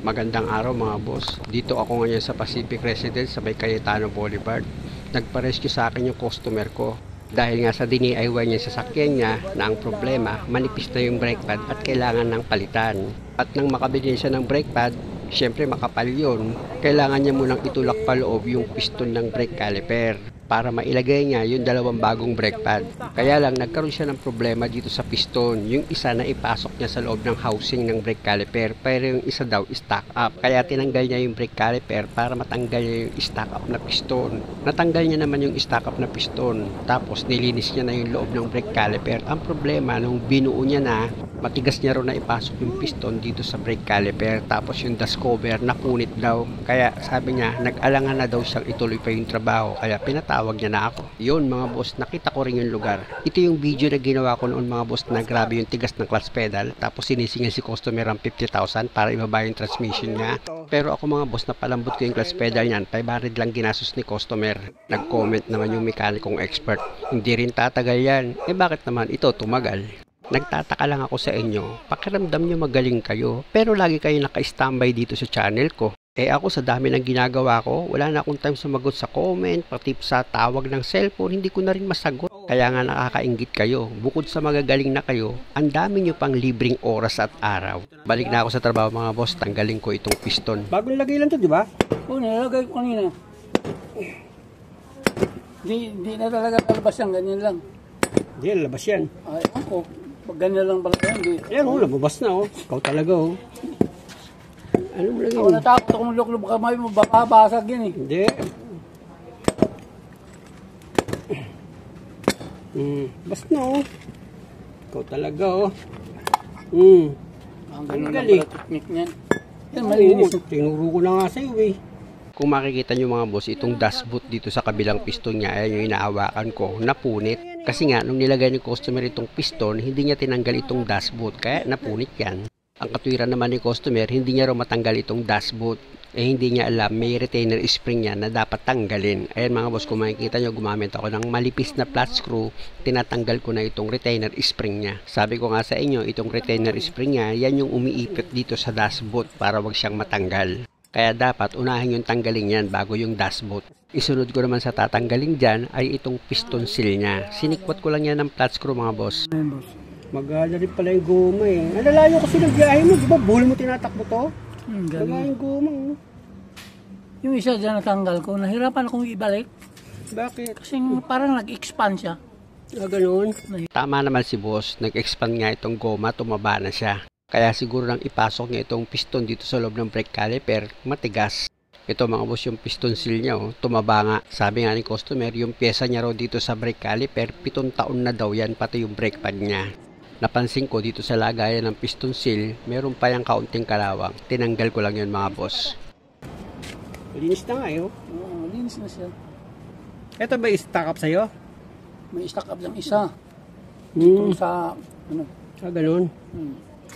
Magandang araw mga boss. Dito ako ngayon sa Pacific Residence sa may Cayetano Boulevard. Nagpa-rescue sa akin yung customer ko. Dahil nga sa DIY niya sa sasakyan niya na ang problema, manipis na yung brake pad at kailangan ng palitan. At nang makabili siya ng brake pad, syempre makapal yun. Kailangan niya munang itulak pa loob yung piston ng brake caliper para mailagay niya yung dalawang bagong brake pad. Kaya lang nagkaroon siya ng problema dito sa piston. Yung isa na ipasok niya sa loob ng housing ng brake caliper, pero yung isa daw stock up. Kaya tinanggal niya yung brake caliper para matanggal niya yung stock up na piston. Natanggal niya naman yung stock up na piston. Tapos nilinis niya na yung loob ng brake caliper. Ang problema nung binuo niya na, matigas niya rin na ipasok yung piston dito sa brake caliper. Tapos yung dust cover napunit daw. Kaya sabi niya, nag-alangan na daw siyang ituloy pa yung trabaho. Kaya pinatawag niya na ako. Yun mga boss, nakita ko rin yung lugar. Ito yung video na ginawa ko noon mga boss na grabe yung tigas ng clutch pedal. Tapos sinisingil si customer ang 50,000 para ibaba yung transmission niya. Pero ako mga boss, napalambot ko yung clutch pedal niyan. 500 lang ginastos ni customer. Nag-comment naman yung mekanikong expert. Hindi rin tatagal yan. Bakit naman ito tumagal? Nagtataka lang ako sa inyo, pakiramdam nyo magaling kayo, pero lagi kayo naka-standby dito sa channel ko. Ako sa dami ng ginagawa ko, wala na akong time sumagot sa comment, pati sa tawag ng cellphone, hindi ko na rin masagot. Kaya nga nakakainggit kayo, bukod sa magagaling na kayo, ang dami nyo pang libreng oras at araw. Balik na ako sa trabaho mga boss, tanggalin ko itong piston. Bagong lagay lang to, di ba? Oo, nilagay ko kanina. Di na talaga lalabas yan, ganyan lang. Hindi, labas yan. Ay, ako, pag ganyan lang pala yan, di. Ayan, lumabas na, oh. Ikaw talaga, oh. Ano mo lang Ako yun? natakot akong luklub kamay mo, baka basag yan eh. Hindi. Labas na, oh. Ikaw talaga, oh. Ang ganun lang galing. pala technique niyan. Yan, malinis. Tinuro ko na nga sa'yo, eh. Kung makikita nyo mga boss, itong dashboot dito sa kabilang piston niya, ayan yung inaawakan ko, napunit. Kasi nga, nung nilagay ni customer itong piston, hindi niya tinanggal itong dashboot, kaya napunit yan. Ang katwiran naman ni customer, hindi niya raw matanggal itong dashboot. Hindi niya alam, may retainer spring yan na dapat tanggalin. Ayan mga boss, kung makikita nyo, gumamit ako ng malipis na flat screw, tinatanggal ko na itong retainer spring niya. Sabi ko nga sa inyo, itong retainer spring niya, yan yung umiipit dito sa dashboot para wag siyang matanggal. Kaya dapat unahin yung tanggalin yan bago yung dashboot. Isunod ko naman sa tatanggalin dyan ay itong piston seal niya. Sinikwat ko lang yan ng flat screw mga boss. Magala rin pala yung goma, eh. Nalalayo kasi ng biyahe mo, di ba? Bull mo tinatakbo to? Magala yung goma, oh. Yung isa dyan natanggal ko, nahirapan akong ibalik. Bakit? Kasi parang nag-expand siya. Ganun. Tama naman si boss, nag-expand nga itong goma, tumaba na siya. Kaya siguro nang ipasok niya itong piston dito sa loob ng brake caliper, matigas. Ito mga boss, yung piston seal niya, oh, tumaba nga. Sabi nga ni customer, yung pyesa niya raw dito sa brake caliper, 7 taon na daw yan, pati yung brake pad niya. Napansin ko dito sa lagayan ng piston seal, meron pa yung kaunting kalawang. Tinanggal ko lang yun mga boss. Linis na nga, eh, oh. Oo, linis na siya. Ito ba i-stack up sa'yo? May stock up ng isa. Dito sa, ano. Ganun.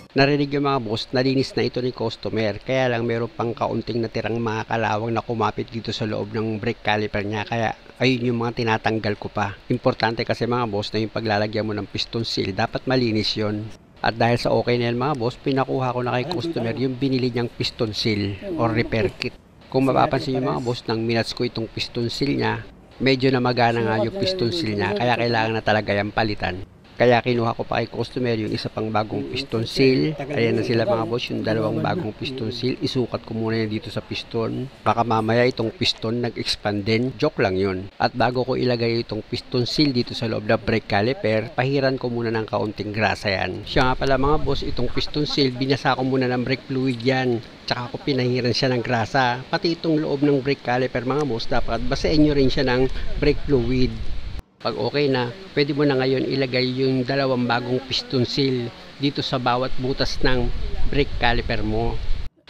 Narinig yung mga boss, nalinis na ito ni customer. Kaya lang meron pang kaunting natirang mga kalawang na kumapit dito sa loob ng brake caliper niya. Kaya ayun yung mga tinatanggal ko pa. Importante kasi mga boss na yung paglalagyan mo ng piston seal, dapat malinis yon. At dahil sa okay na yan mga boss, pinakuha ko na kay customer yung binili niyang piston seal or repair kit. Kung mapapansin yung mga boss, nang minats ko itong piston seal niya, medyo namagana nga yung piston seal niya. Kaya kailangan na talaga yung palitan. Kaya kinuha ko pa kay customer yung isa pang bagong piston seal. Ayan na sila mga boss, yung dalawang bagong piston seal. Isukat ko muna yan dito sa piston. Baka mamaya itong piston nag-expand din. Joke lang yun. At bago ko ilagay itong piston seal dito sa loob ng brake caliper, pahiran ko muna ng kaunting grasa yan. Siya nga pala mga boss, itong piston seal, binasa ko muna ng brake fluid yan. Tsaka ko pinahiran siya ng grasa. Pati itong loob ng brake caliper mga boss, dapat basahin nyo rin siya ng brake fluid. Pag okay na, pwede mo na ngayon ilagay yung dalawang bagong piston seal dito sa bawat butas ng brake caliper mo.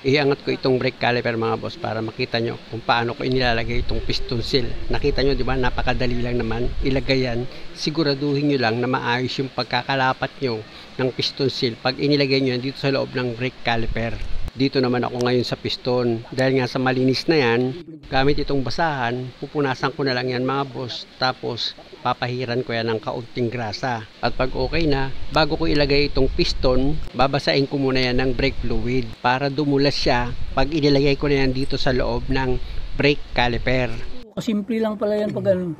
Iangat ko itong brake caliper mga boss para makita nyo kung paano ko inilalagay itong piston seal. Nakita nyo, di ba? Napakadali lang naman ilagay yan. Siguraduhin nyo lang na maayos yung pagkakalapat nyo ng piston seal pag inilagay nyo yan dito sa loob ng brake caliper. Dito naman ako ngayon sa piston. Dahil nga sa malinis na yan, gamit itong basahan, pupunasan ko na lang yan mga boss. Tapos papahiran ko yan ng kaunting grasa. At pag okay na, bago ko ilagay itong piston, babasain ko muna yan ng brake fluid para dumulas siya pag inilagay ko na yan dito sa loob ng brake caliper. Simple lang pala yan pag ano.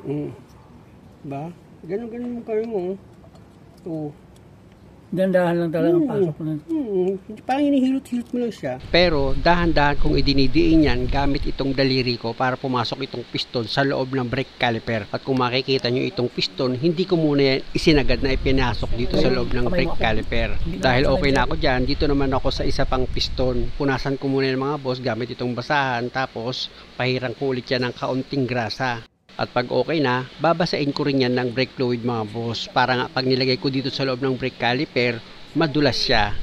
Ba? Ganun mo kayo mo. Oo. Dandahan lang talaga ang pasok na. Parang hinihilot-hilot mo lang siya. Pero dahan-dahan kong idinidiin yan gamit itong daliri ko para pumasok itong piston sa loob ng brake caliper. At kung makikita nyo itong piston, hindi ko muna yan isinagad na ipinasok dito sa loob ng brake caliper. Dahil okay na ako dyan, dito naman ako sa isa pang piston. Punasan ko muna yung mga boss gamit itong basahan, tapos pahirang ko ulit yan ng kaunting grasa. At pag okay na, babasain ko rin yan ng brake fluid mga boss para nga pag nilagay ko dito sa loob ng brake caliper, madulas siya.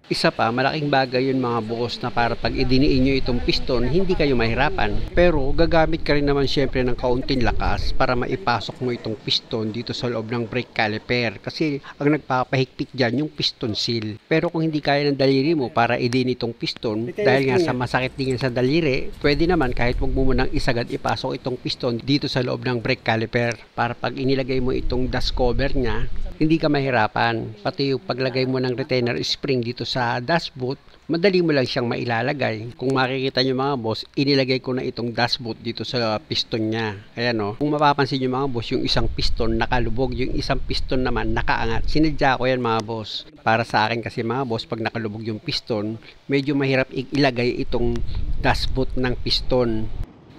Isa pa, malaking bagay yun mga boss na para pag idiniin nyo itong piston, hindi kayo mahirapan. Pero gagamit ka rin naman syempre ng kaunting lakas para maipasok mo itong piston dito sa loob ng brake caliper. Kasi ang nagpapahigpit dyan yung piston seal. Pero kung hindi kaya ng daliri mo para idin itong piston, dahil nga sa masakit din yan sa daliri, pwede naman kahit wag mo munang isagad ipasok itong piston dito sa loob ng brake caliper. Para pag inilagay mo itong dust cover niya, hindi ka mahirapan. Pati yung paglagay mo ng retainer spring dito sa dashboot, madali mo lang siyang mailalagay. Kung makikita nyo mga boss, inilagay ko na itong dashboot dito sa piston niya. Ayan o. Kung mapapansin nyo mga boss, yung isang piston nakalubog, yung isang piston naman nakaangat. Sinadya ko yan mga boss. Para sa akin kasi mga boss, pag nakalubog yung piston, medyo mahirap ilagay itong dashboot ng piston.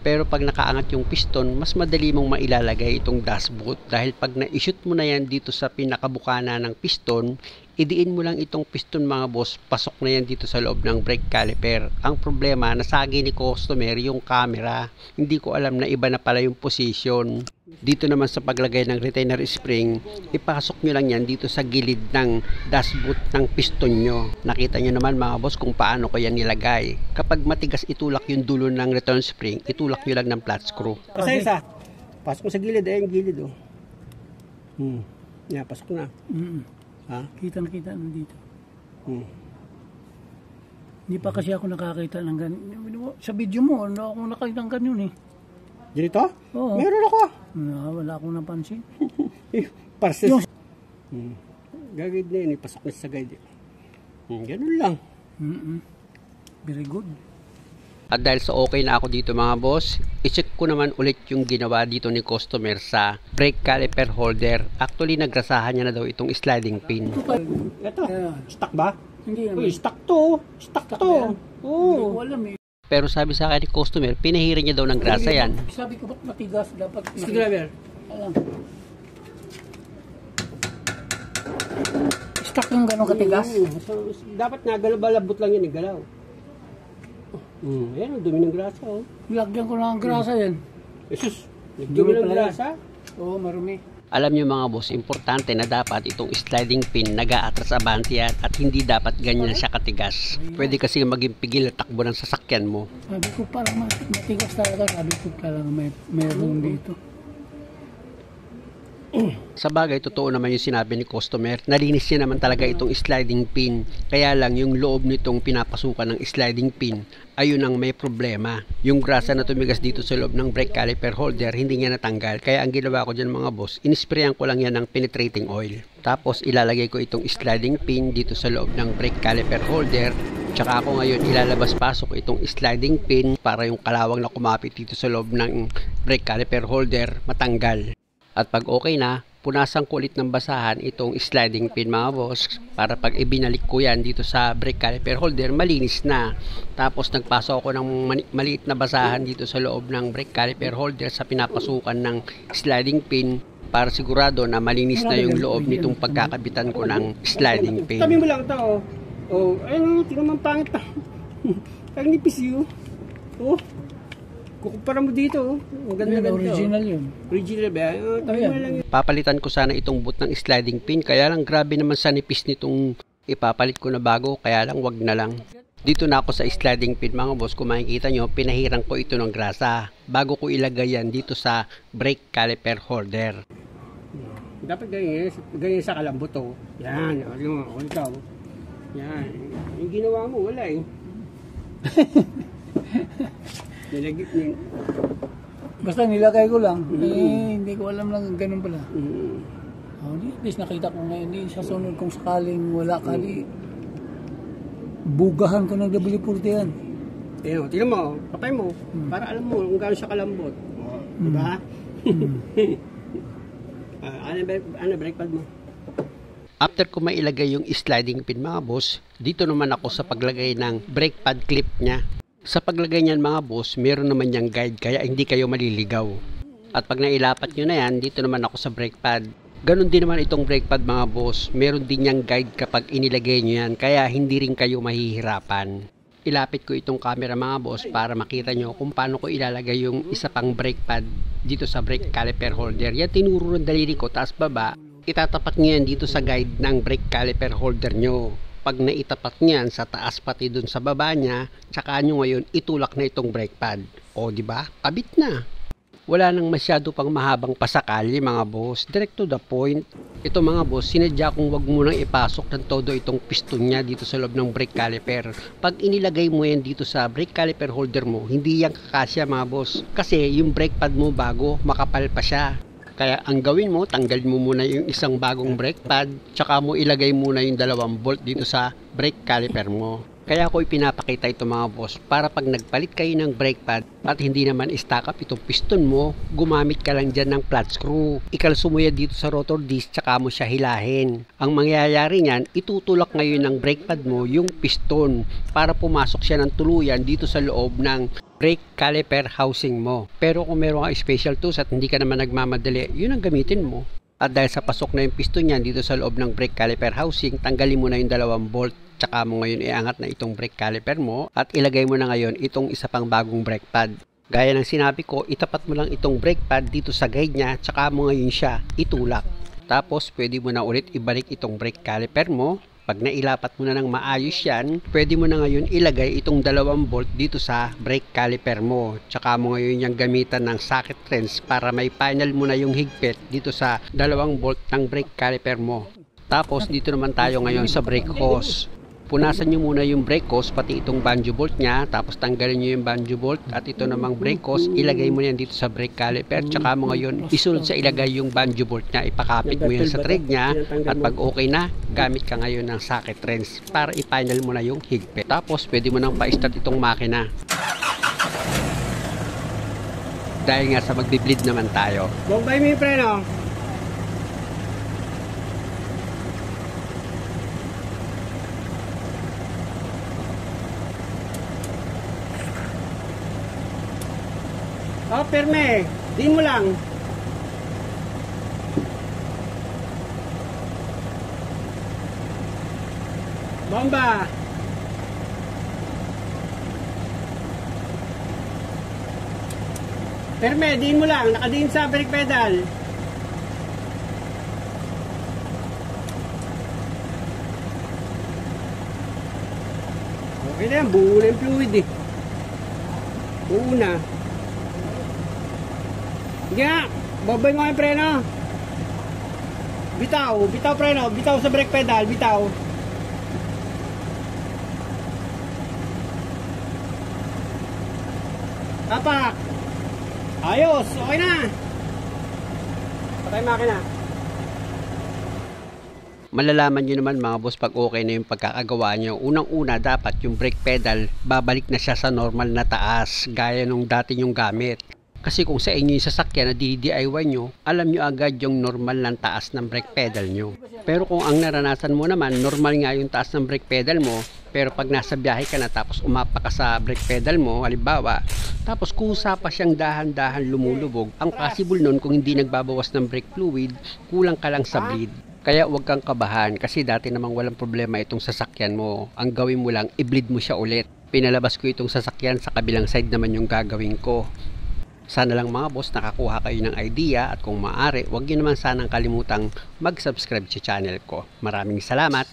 Pero pag nakaangat yung piston, mas madali mong mailalagay itong dashboot dahil pag na-shoot mo na yan dito sa pinakabukana ng piston, idiin mo lang itong piston mga boss, pasok na yan dito sa loob ng brake caliper. Ang problema, nasagi ni customer yung camera. Hindi ko alam na iba na pala yung position. Dito naman sa paglagay ng retainer spring, ipasok nyo lang yan dito sa gilid ng dashboot ng piston nyo. Nakita nyo naman mga boss kung paano ko yan nilagay. Kapag matigas itulak yung dulo ng return spring, itulak nyo lang ng flat screw. Kasi isa, pasok mo sa gilid, ayun gilid oh. Yan, pasok na. Ha? Kita-kita nandito. Hindi pa kasi ako nakakita ng ganyan. Sa video mo, ano ako nakakita ng ganyan eh. Dito? Oo. Meron ako. Wala akong napansin. Parcel. Gagawin na yun, ipasok na sa guide. Ganun lang. Very good. At dahil sa okay na ako dito mga boss, i-check ko naman ulit yung ginawa dito ni customer sa brake caliper holder. Actually, nagrasahan niya na daw itong sliding pin. Ito, stuck ba? Hindi naman. Uy, stuck to. Stuck to. Hindi ko alam eh. Pero sabi sa akin ni customer, pinahiran niya daw ng grasa yan. Sabi ko ba't matigas? Dapat Screwdriver. alam. Stuck yung gano'ng katigas? So, dapat nga, balabot lang yan, galaw. Ayan, dumi ng grasa, oh. Lagyan ko lang ang grasa yan. Jesus, nagdumi ng grasa. Oo, marumi. Alam niyo mga boss, importante na dapat itong sliding pin nag-aatras abante yan at hindi dapat ganyan siya katigas. Pwede kasi maging pigil at takbo ng sasakyan mo. Sabi ko parang matigas talaga. Sabi ko parang mayroon dito. Sa bagay, totoo naman yung sinabi ni customer. Nalinis niya naman talaga itong sliding pin. Kaya lang yung loob nitong pinapasukan ng sliding pin, ayun ang may problema. Yung grasa na tumigas dito sa loob ng brake caliper holder, hindi niya natanggal. Kaya ang ginawa ko dyan mga boss, inisprayan ko lang yan ng penetrating oil. Tapos ilalagay ko itong sliding pin dito sa loob ng brake caliper holder. Tsaka ako ngayon ilalabas-pasok itong sliding pin para yung kalawang na kumapit dito sa loob ng brake caliper holder matanggal. At pag okay na, punasan ko ulit ng basahan itong sliding pin mga boss para pag ibinalik ko yan dito sa brake caliper holder, malinis na. Tapos nagpasok ako ng maliit na basahan dito sa loob ng brake caliper holder sa pinapasukan ng sliding pin para sigurado na malinis na yung loob nitong pagkakabitan ko ng sliding pin. Tabi mo lang ito, oh. Oh, ayun, tingnan mo pangit na. Parang nipis yun. Oh. Kukumpara mo dito, oh. Ang ganda-ganda. Original yun. Original ba? Tabi mo lang yun. Papalitan ko sana itong boot ng sliding pin, kaya lang grabe naman sa nipis nitong ipapalit ko na bago, kaya lang wag na lang. Dito na ako sa sliding pin mga boss, kung makikita nyo, pinahiran ko ito ng grasa bago ko ilagay yan dito sa brake caliper holder. Dapat ganyan sa kalambot, oh. Yan, o ikaw. Yan. Yung ginawa mo, wala eh. Nilagit niya. Basta nilagay ko lang. Hindi ko alam lang ganun pala. Mm. Di, at least nakita ko ngayon. Di, sa sunod kung sakaling wala ka, di, bugahan ko ng WD-40 yan. Tingnan mo, patay mo. Para alam mo kung gaano siya kalambot. Diba? Ano, brake pad mo? After ko mailagay yung sliding pin mga boss, dito naman ako sa paglagay ng brake pad clip niya. Sa paglagay niyan mga boss, meron naman niyang guide kaya hindi kayo maliligaw. At pag nailapat nyo na yan, dito naman ako sa brake pad. Ganon din naman itong brake pad mga boss, meron din niyang guide kapag inilagay nyo yan kaya hindi rin kayo mahihirapan. Ilapit ko itong camera mga boss para makita nyo kung paano ko ilalagay yung isa pang brake pad dito sa brake caliper holder. Yan tinuro ng daliri ko taas baba. Itatapat nyo yan dito sa guide ng brake caliper holder nyo. Pag naitapat nyo yan sa taas pati dun sa baba nya, tsaka nyo ngayon itulak na itong brake pad. O diba? Kabit na. Wala nang masyado pang mahabang pasakali mga boss, direct to the point. Ito mga boss, sinadya kong wag mo nang ipasok ng todo itong piston niya dito sa loob ng brake caliper. Pag inilagay mo yan dito sa brake caliper holder mo, hindi yan kakasya mga boss. Kasi yung brake pad mo bago, makapal pa siya. Kaya ang gawin mo, tanggalin mo muna yung isang bagong brake pad, tsaka mo ilagay muna yung 2 bolt dito sa brake caliper mo. Kaya ako ipinapakita ito mga boss para pag nagpalit kayo ng brake pad at hindi naman stack up itong piston mo, gumamit ka lang dyan ng flat screw. Ikalso mo yan dito sa rotor disc tsaka mo siya hilahin. Ang mangyayari niyan, itutulak ngayon ng brake pad mo yung piston para pumasok siya ng tuluyan dito sa loob ng brake caliper housing mo. Pero kung meron ka special tools at hindi ka naman nagmamadali, yun ang gamitin mo. At dahil sa pasok na yung piston niyan dito sa loob ng brake caliper housing, tanggalin mo na yung 2 bolt. Tsaka mo ngayon iangat na itong brake caliper mo at ilagay mo na ngayon itong isa pang bagong brake pad. Gaya ng sinabi ko, itapat mo lang itong brake pad dito sa guide niya, tsaka mo ngayon siya itulak. Tapos pwede mo na ulit ibalik itong brake caliper mo. Pag nailapat mo na ng maayos yan, pwede mo na ngayon ilagay itong 2 bolt dito sa brake caliper mo. Tsaka mo ngayon yung gamitan ng socket wrench para may final mo na yung higpit dito sa 2 bolt ng brake caliper mo. Tapos dito naman tayo ngayon sa brake hose. Punasan nyo muna yung brake hose, pati itong banjo bolt nya, tapos tanggalin nyo yung banjo bolt at ito namang brake hose, ilagay mo yan dito sa brake caliper, tsaka mo ngayon isunod sa ilagay yung banjo bolt nya, ipakapit mo yan sa thread nya at pag okay na, gamit ka ngayon ng socket wrench para i-final mo na yung higpit. Tapos pwede mo nang pa-start itong makina. Dahil nga sa magbi-bleed naman tayo. Bombay mo yung preno. Perme, di mo lang. Bomba. Perme, di mo lang. Nakadiin sa brake pedal. Okay na yan, buo na yung fluid eh. Buo na. Sige nga, babay mo yung preno. Bitaw, bitaw preno, bitaw sa brake pedal, bitaw. Tapak. Ayos, okay na. Patay makina. Malalaman nyo naman mga boss pag okay na yung pagkakagawa nyo. Unang-una dapat yung brake pedal, babalik na siya sa normal na taas, gaya nung dati yung gamit. Kasi kung sa inyo yung sasakyan na DIY nyo, alam nyo agad yung normal ng taas ng brake pedal nyo. Pero kung ang naranasan mo naman, normal nga yung taas ng brake pedal mo, pero pag nasa biyahe ka na tapos umapa ka sa brake pedal mo, halimbawa, tapos kusa pa siyang dahan-dahan lumulubog, ang possible nun kung hindi nagbabawas ng brake fluid, kulang ka lang sa bleed. Kaya huwag kang kabahan kasi dati namang walang problema itong sasakyan mo. Ang gawin mo lang, i-bleed mo siya ulit. Pinalabas ko itong sasakyan, sa kabilang side naman yung gagawin ko. Sana lang mga boss nakakuha kayo ng idea at kung maaari, huwag nyo naman sanang kalimutang mag-subscribe sa channel ko. Maraming salamat!